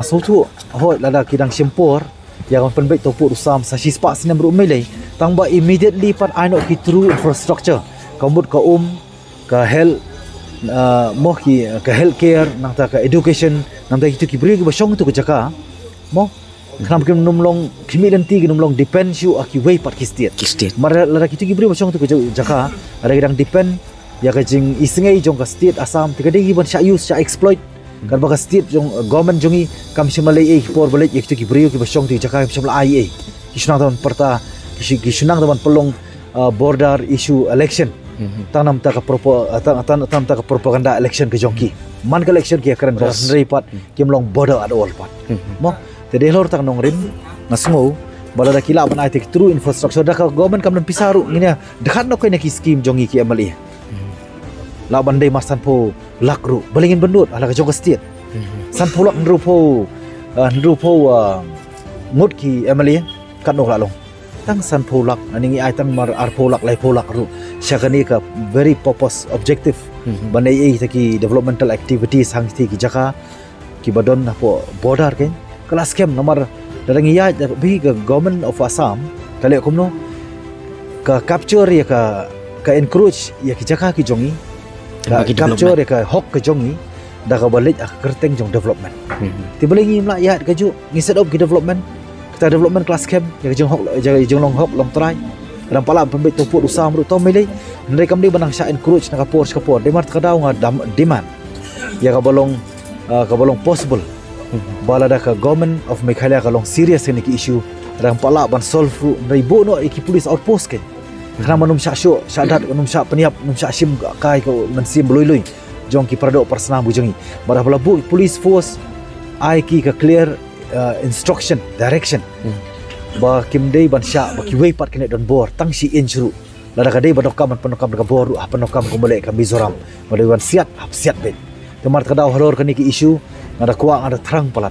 số thu hội là kidang simpor yang pen baik topuk usam sa sispak sinam rumilai tangba immediately pat I know ki true infrastructure kamut ka ka health mo ki ka healthcare nang ta ka education nang ta itu ki beri ki basong tu ka jaka mo kenam kim numlong kimilan ti numlong depend you aki way pat ki state mara la ki tu ki beri basong tu ka jaka ada kidang depend ya ka jing isingai jong ka state asam ti ka dei ban sha use sha exploit kan baka state jong government jongi kam simalai por balik ek tu ki beri ki basong tu jaka kam simal ai ki sunang ton perta ki sunang ton pelong border issue election tanam ta ka propaganda election ke jongki man ka election ki karen bos nrei pat kim long border at all pat mo te de lor tang nong rim nasmo bala da kila ban ai te true infrastructure da ka government kam pisaru ngina dekat no kai na ki scheme jongi ki amali la bandai masan po lakru balingin bendut ala ka jong state san pulak ndru po ngut ki amali kan no la long tang san polak aningi ai tang mar ar polak lai polak ru syakani ka very purpose objective banai ei taki developmental activities hang ti ki jaka ki badon po border ken kelas kem nomor darangi ya bi ga government of Assam kale komno ka capture ya ka encourage ya ki jaka ki jongi ka capture ya ka hok ke jongi da ka balik kerteng jong development ti balingi mla ya ka ju instead of ki development kita development kelas camp yang jeng long hok long try dalam pala pembit topuk usaha menurut tom milih mereka mesti benang sya encourage nak kapor demar kadau ngad demand ya kabolong possible bala da ka government of Meghalaya kalong serious ni ki issue dalam pala ban solve ribu no iki police outpost ke karena manum sya syo syadat manum sya peniap manum sya sim kai ko mensim belui jong ki pradok persana bujengi bara bala police force ai ki ka clear instruction direction ba kim dei ban sha ba ki wei pat kene don bor tang si injuru lada kadai banokam ka bor panokam ko mole ka Mizoram madewan siat bet temar kadau horor kani ki issue ngada kuang ada terang palat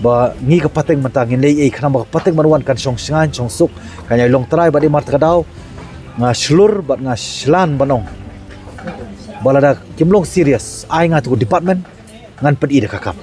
ba ngi ka pateng mentangin lei khana ba pateng manwan kan song singan song suk kanya long try ba di mar kadau nga slur bat nga slan banong balada kimlong serious ai nga tu department ngan pedi de kakap